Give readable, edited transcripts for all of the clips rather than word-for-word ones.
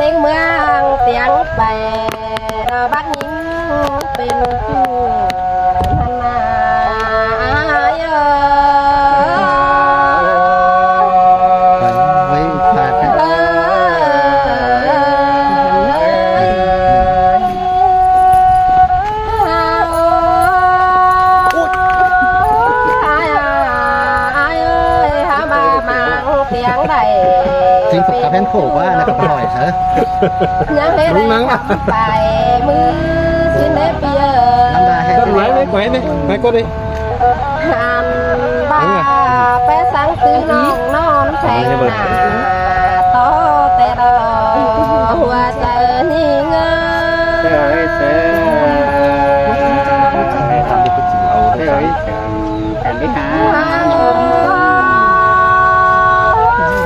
tiếng mương tiếng bè rồi bắt những bên chu thân ai với phạt tiếng đầy chính phủ các bên khổ quá là các hỏi hả nhớ hết đấy phải mưa xin đẹp bia Cầm lái đấy, quay đi, quay cô đi. hàn ba bé sáng tư non thành nà to tè đò hoa chờ nhị ngơ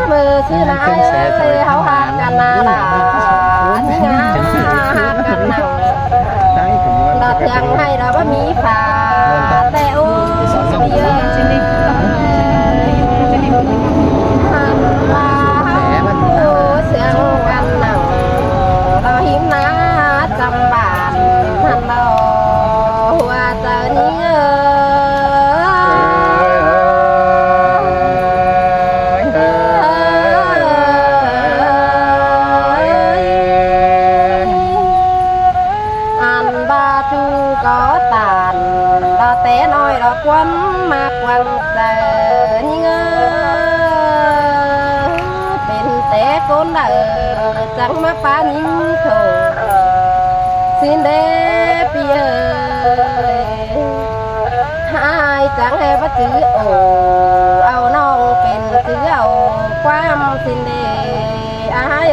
mưa xưa nãy hậu hạt cành nà là hạt cành nặng đợt rằng hay đó bác mỹ phà teo bây giờ sương cành nặng đó hiếm ná trăm bản thành đò hoa chờ nhớ ăn ba chu có tàn đó té nói đó quấn mạc quăng giờ nhớ bên té côn đỡ chẳng má phá những khổ xin đế bia hai chẳng hề bắt chữ ồ ao non bên chữ ồ quam xin đế ai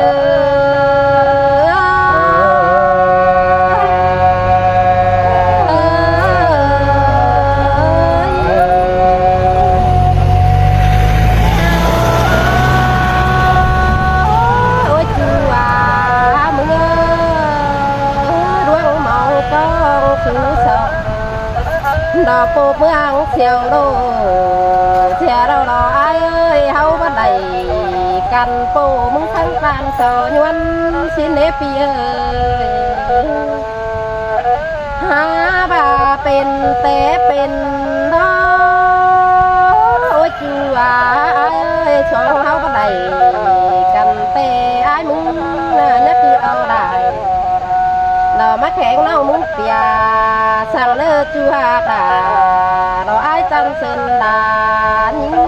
ôi chú à mưa đuông màu con chú sợ đò bộ mưa ăn xèo đô xèo đâu đò ai ơi hâu bắt đầy căn bộ mừng thăng tan sò nhuân xin nếp bia há bàเป็นtéเป็นđó ôi chú à ơi cho hâu bắt đầy căn té ai mừng nhất đi ao đài lò mắt hẹn nào muốn bia sang lơ chú hà đà đó ai tăng sơn đà những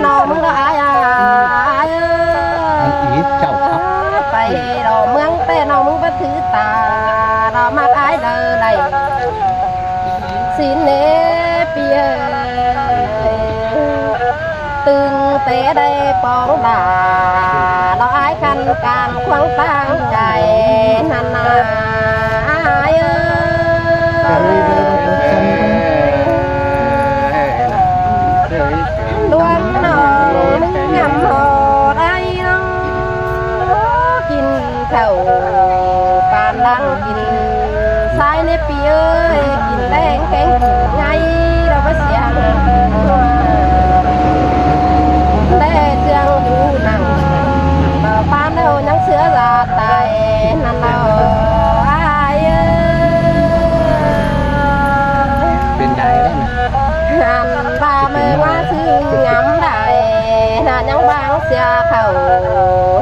nó muốn đó ai ai ý chào khóc phải đó mương tê nó muốn bắt thứ tà đó mắt ai đờ đầy xin nếp bia từng té đây bóng đà đó ai khăn càng khoáng tăng chạy hàn ai đuông nó ngắm hồ đây nó kín khẩu bàn đang kín sai nếp bia ơi kín đen cánh ngay đâu có xiang lê dương du nặng mà ban đầu nhắn sữa ra tài nằm đâu ai bên đài đấy nè hàn ba mươi hoa sương ngắm đại là nhắn băng xe khẩu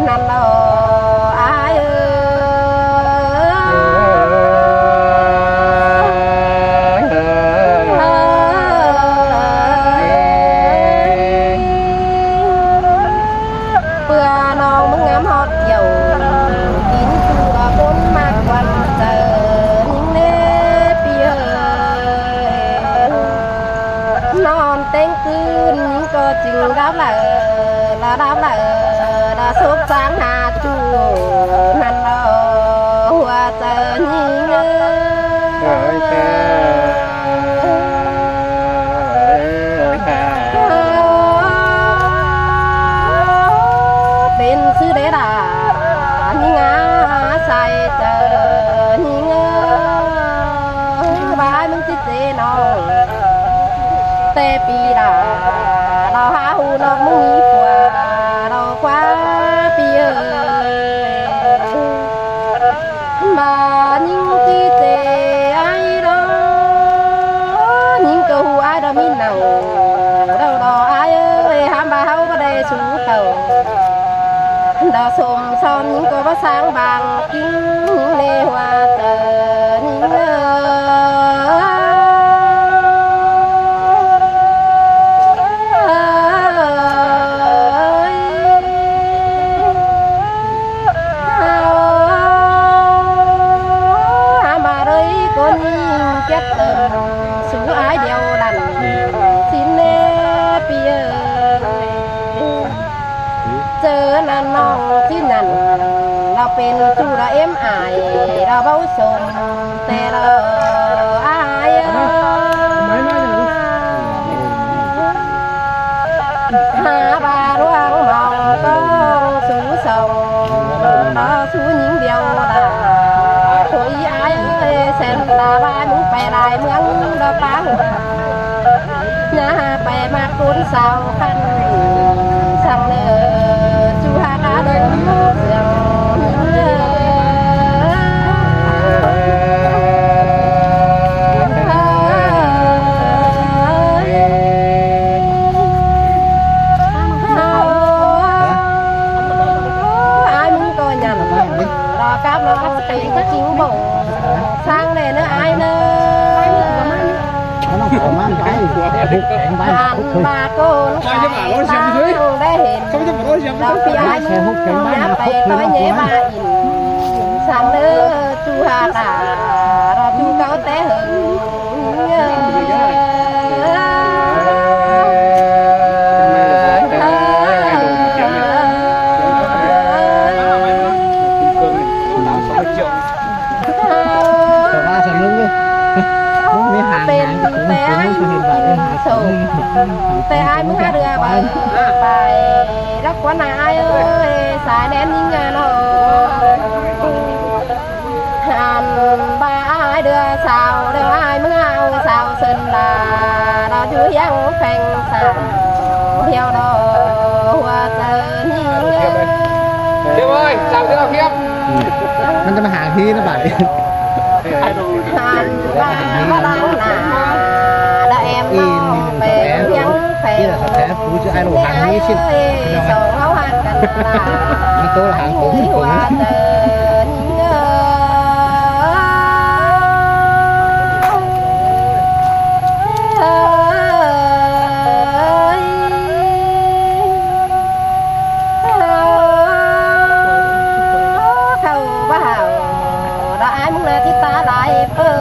nằm đâu ai bữa nào muốn ngắm hót dầu kín chu là bốn mặt quanh chờ những nếp bia non tên cưng những cơ chừng đáp lại là đáp lại là sốt sáng hà แต่ปีดาเราหาหูนอกมึงมีกว่าเรากว่าปีเอ้ยbà nhưng chi tệ ai đó nhưng cầu ai đó mi nào đâu đó ai ơi ham bà hao có đây xuống tàu đò xôm son những cô bác sáng vàng kính những lê hoa tờ những kết tầm số ái đeo đàn xin nè bia chờ nàn nong xin nànเราเป็นชูเราเอ็มอายเราเบาสมแต่เราอายหาบาร่วงมองต้องสูส่งเราสูหญิงเดียวดาthôi ai ơi xem là ba muốn về lại mướn đo phá nhà về mà cuốn sao khăn sang nè chú ha cá đơn ai muốn coi nhầm đo cáp nó cáp tiền có chính bộ sang này nữa ai nữa đàn bà con phải đang để hiện đâu khi ai muốn nhá phải tối nhé bà in sang nữa chú hà đà rồi chú cáo té hưởngแต่ai muốn ra đưa bài bài rất quá ai ơi xài nén những nhà nó hàn ba ai đưa sao đưa ai muốn ao sao xin là đó chú giang phèn sao theo đó hoa tơ những Khiêm ơi chào thưa Khiêm มันจะมาหาที่นะบ่าย hàn ba đang là em nó về nhắn phèn kia là sắp xếp phú chứ ai đồ hàng như xin sầu áo hàng cần là tôi là hàng cũng hoa tơ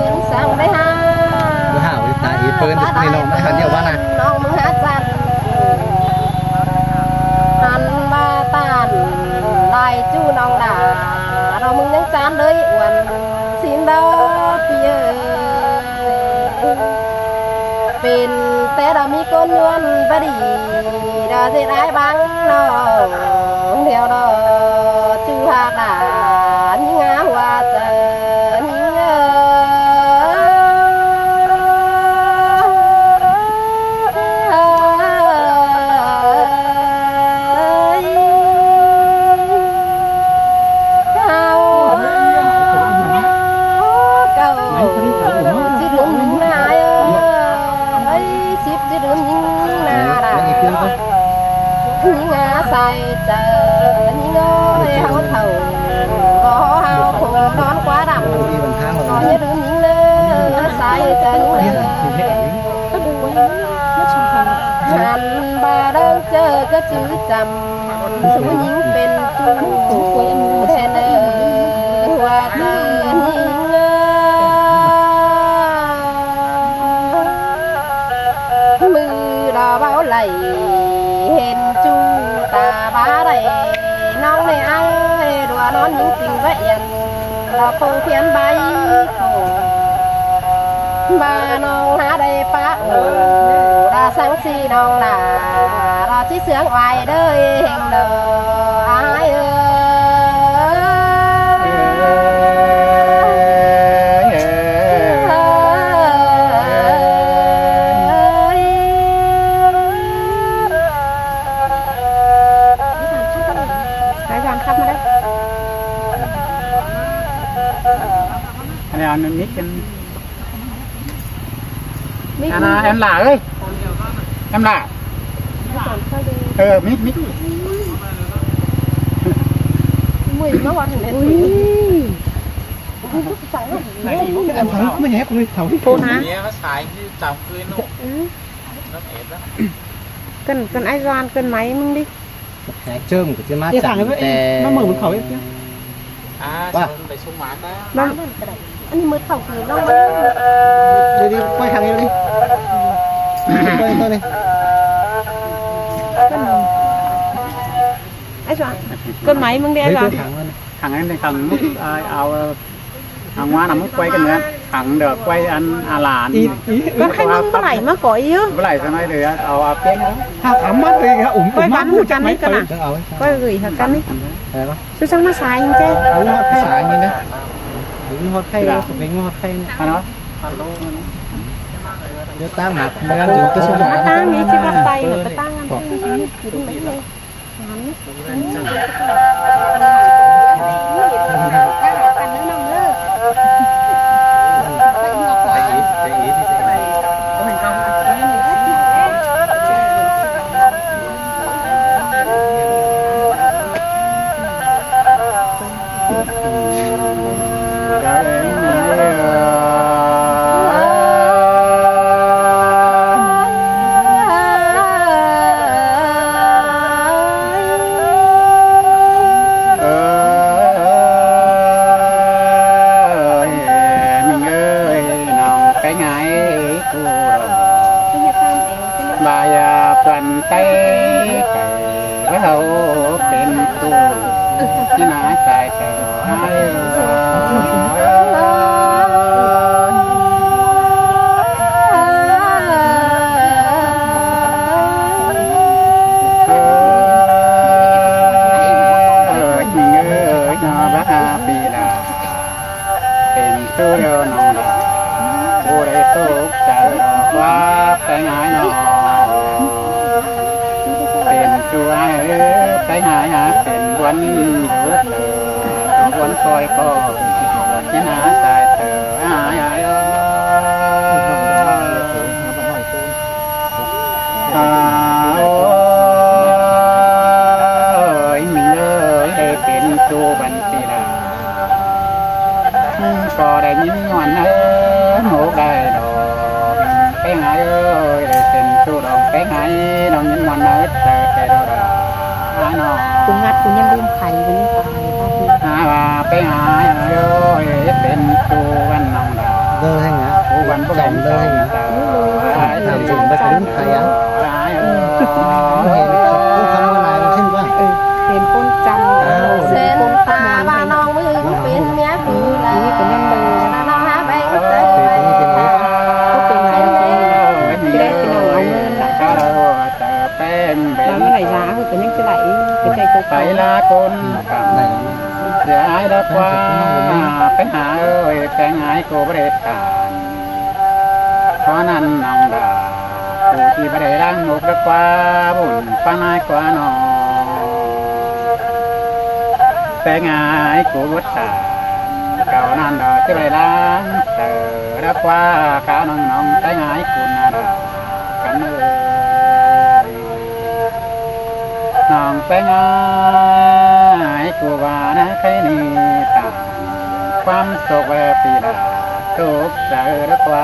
những sang đây ha hảo thì tại ý phơn thì nó mới hẳn nhiều quá nè nó muốn hát gian ăn ba tàn lại chú nong đà nó muốn nhắn chán đấy uẩn xin đó phía bên té đã mi con luôn và đi đã dễ ai băng nó theo đó chú hạ đà những ngã hoa tờ sai chờ những ơi hao thầu có hao khổ đón quá đậm có nhớ đến những lơ sai chờ những lơ hàn bà đang chờ cái chữ trầm số những bên chung thèn hoa tơ những mưa đỏ báo lầy hên chu ta bá đầy nong này ai đùa non những tình vậy là không thiên bay bà nong há đây phá đã sáng si nong là chỉ sướng ngoài đời hình đồ ai ơi อันนี้อันนิดกันอันน่ะem là ơi em là mít mít มือมาวันไหนอุ้ยสั่งเลย em thấy mới nhé con đi thầu đi โทษนะ เนี่ยเขาฉายที่จับคืนหนูน้ำเอ็ดแล้ว กันไอ้รานกันไหมมึงดิ trơm của chị má chẳng nó mở một khẩu ấy ชนไปชุ่มหมาได้ บ้างอันนี้มือเข่าคือน้อง đi đi quay thằng đi quay tôi đi ไอ้จวนกันไหมมึงดิไอ้ราน thằng em thằng mút thằng hoa là mút quay cái nữa thằng được quay ăn là ăn ก็ให้มึงเมื่อไหร่มาก่อยเยอะ với lại sau này thì ao tiếng đó thằng mắt đi ủng quay bắn một chân ấy cơ à quay gửi thật cân ấy tôi sang nó xài như thế ủng ngọt xài như đấy ủng ngọt hay cái ngọt hay nó nếu ta mặc mới ăn dùng cái số nó lượng tăng như chiếc bắp tay mà cái tăng ăn thêm chỉ mấy đây coi có chỉ là tại tờ ai ơi ơi mình ơi để tiền tu bận tì là có đại những ngoan ơi một đại đồ cái ngài ơi để tiền tu đồng cái ngài đồng những ngoan ơi tờ tờ đồ đó cùng ngặt cùng nhân đêm thầy với nhân tài và cái ngài ơiเป็นตัววันนองดา đơ hay ngã ผู้วันผู้ chồng đơ hay ngã làm gì mà phải đứng thầy áเห็นเขาทำอะไรขึ้นว่า เห็นคนจำเส้นตาบ้านน้องมือเป็นเมียคืออะไรเป็นยังเดิมน้องหาไปก็เจอไปก็เป็นไงที่ได้เป็นเอาเงินละแล้วเมื่อไหร่ร้าคือเป็นยังจะไหลเป็นใจโต ไปลาคนเสียหายแล้วกว่าไปหาเอ้ยแต่งายกูไม่ได้ทานเพราะนั้นน้องดาผู้ที่ไม่ได้ร่างมุกกว่าบุญป้านายกว่าน้องแต่งายกูวัดตาเก่านั้นดอกที่ไม่ได้ร่างเตอรักว่าข้าน้องน้องแต่งายกูน่ารักกันเลยน้องแต่งายกูว่านะใครนี่ตาความสุขและปีลาทุกใจรักว่า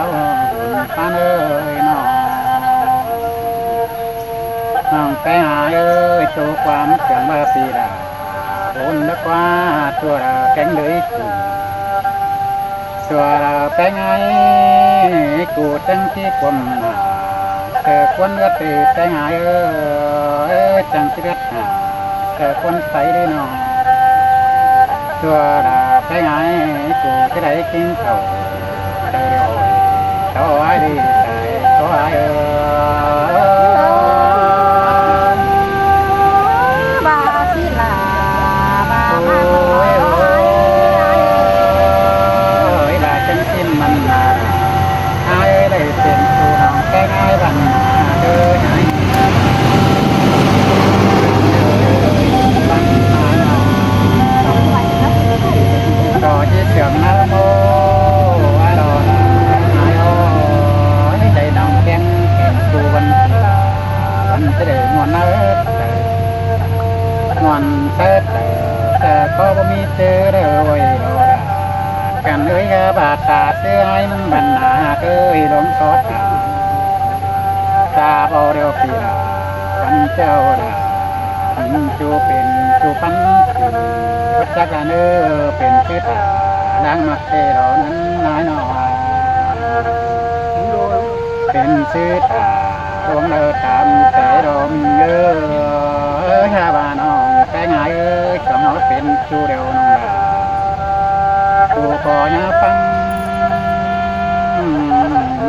บุญป้านเอ้ยน้องน้องแต่งายเอ้ยตัวความเสื่อมว่าปีลาบุญรักว่าตัวเราแข็งเลยกูตัวเราแต่งายกูตั้งที่ความหนาเธอควรก็ตื่นแต่งายเอ้ยจังที่รักหาเธอควรใส่ด้วยน้องตัวเราแต่งายกูที่ได้กินเขาเธอเดียวเขาไว้ดีใจเขาไว้บาสิลาบามา là chân xin mình là ai đây tiền phù đồng cái ai bằng đưa nhảy có chiếc trường nam mô กันเอ้ยกะบาดตาเสื้อให้มึงบรรณาเอ้ยลงทอดตาบอเดียวปีละกันเจ้าดาจูเป็นจูปันวัชกันเออเป็นชื่อตาดังมักเตรอนั้นน้อยน้อยเป็นชื่อตาดวงเดินตามแต่รมเออชาบานองแต่งายเอ้ยสมเอาเป็นจูเดียวน้องดาจูก่อยาฟัง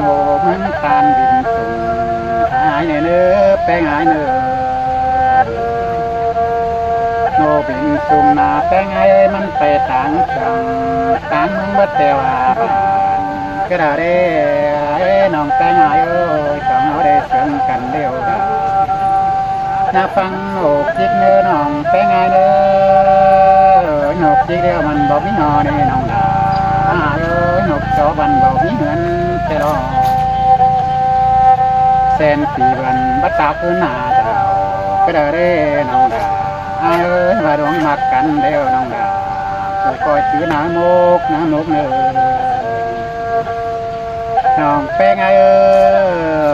โมมันตานบินสูงหายเนื้อแป้งหายเนื้อโนบินสุ่มนาแป้งให้มันไปต่างจังต่างมึงบัดเดียวอาบานก็ได้เด้น้องแป้งหายเอ้ยสองเอาได้เสียงกันเดียวกันน่าฟังโอกจิกเนื้อน้องแป้งหายเนื้อนกจิกเดียวมันบอกมีหอนี่น้องดาเอ้ยนกจอบันบอกมีเหมือนแต่รอแสนปีวันบัดตาพื้นหน้าเจ้าก็ได้เด้น้องดาเอ้ยมาดวงมักกันเดียวน้องดาผู้คอยถือน้ำมุกเนื้อน้องแป้งเอ้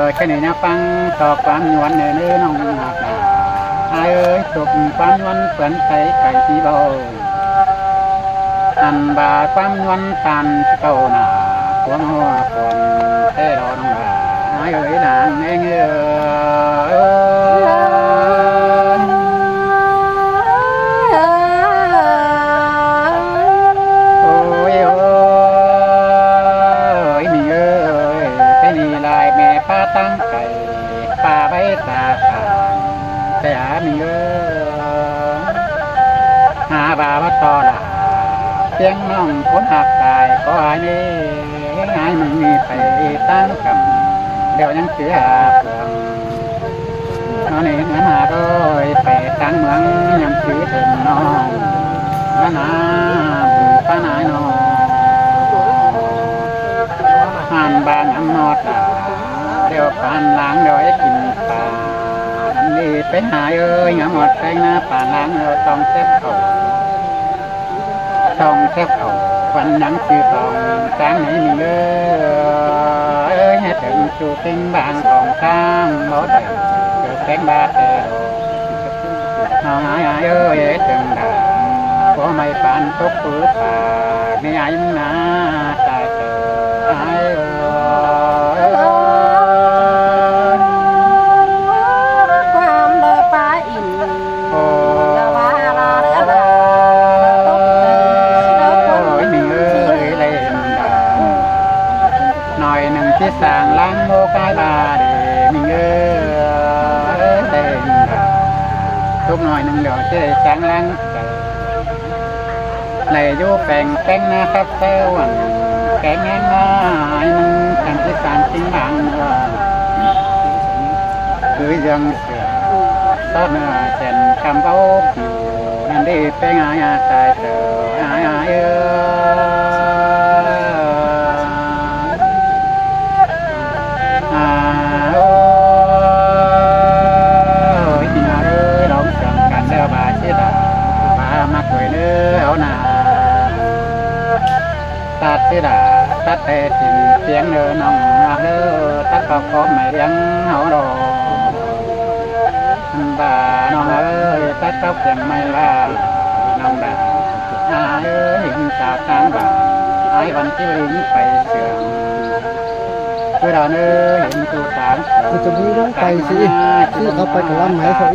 ยแค่นี้นะฟังต่อความยวนเนื้อน้องหักดาเอ้ยตกความยวนเปลี่ยนใจไก่ที่เบาอันบาความยวนตันเก่าหน้าควงหัวควงเท่รอน้องดาเอ้ยนางเองตั้งไก่ป่าใบตาขาแต่หามีหาบาวัตตอละเพียงน้องคนหักตายก็หายนี่หายมึงมีไปตั้งกับเดี๋ยวยังเสียเปลืองนอนนี่งั้นหาโดยไปตั้งเมืองยังถือถึงน้องนาบุญป้านายน้องหันบางอันนอดเดี๋ยวปานล้างเดี๋ยวให้กินปลาอันนี้ไปหาเอ้ยงาหมดแป้งหน้าปานล้างเราต้องเซฟเขาวันยังคือต้องจางไหนมีเอ้ยให้ถึงจูติงบางของข้างหมดเลยเกิดแป้งบาเตอน้องหายเอ้ยถึงด่าเพราะไม่ปานตกปืนป่าไม่หายนาตายเตอหายที่สั่งล้างโมกายบาเดมิงเดินทุกหน่อยหนึ่งเดี๋ยวจะสั่งล้างใจไหลยูแป้งนะครับเซวันแกงแง่ง่ายมึงทำที่สั่งจริงบางคือยังเสือตอนเช่นคำเขาอยู่นั่นดีเป็นไงตายเจอตัดสิดาตัดแต่สิ่งเสียงเดินน้องเด้อตัดก็ขอไม่เลี้ยงเขาดอกบ่าน้องเอ้ยตัดก็เพียงไม่ว่าน้องด่าเอ้ยหินสาทางบ่าไอ้วันที่ลิ้นไปเสื่อมคือดาวเอ้ยเห็นตูสามมันจะมีต้องไปสิที่เขาไปกับว่าไหมเขา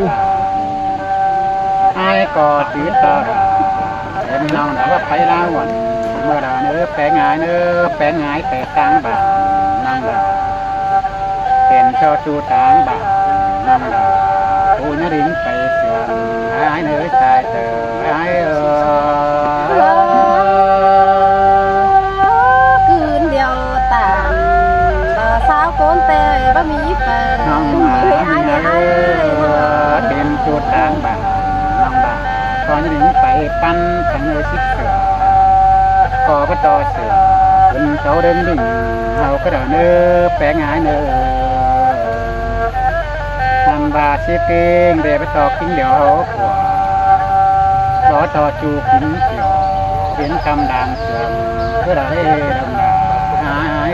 ไอ้ก็ตีตาเห็นน้องด่าว่าไปลาวันเมื่อเราเนื้อแปลงายแต่ต่างบ่านั่งบ่าเป็นเจ้าจูต่างบ่านั่งบ่าผู้นริงไปเสื่อมหายเนื้อชายเตอหายคืนเดียวต่างสาวโกนเตยบ่มีแฟนน้องบ่าเป็นจูต่างบ่านั่งบ่าตอนนริงไปปั้นทั้งเนื้อชิดเสือก็พระต่อเสือเป็นเขาเดินดิ่งเขาก็เดินเนื้อแปลงหายเนื้อทำบาชีกิงเดี๋ยวไปต่อกินเดี๋ยวเขาขวาต่อจูกินเกี่ยว เป็นคำด่างเสื่อมเพื่อได้ดำนาหาย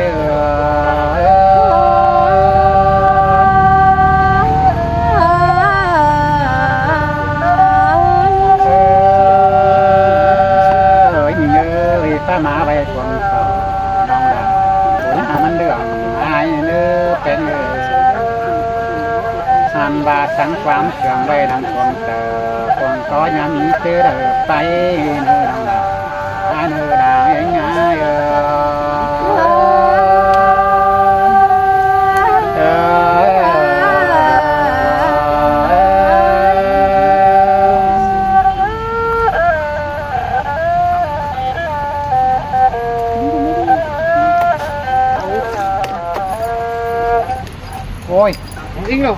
ถ้ามาไปทวงต่อน้องดาหัวหน้ามันเรื่องหายเนื้อเป็นหันบาสังความเสื่อมไปดังทวงเตอทวงก็ยังมีเจอไปเนื้อน้องดาเนื้อดาง่ายโอ้ย จริงเหรอ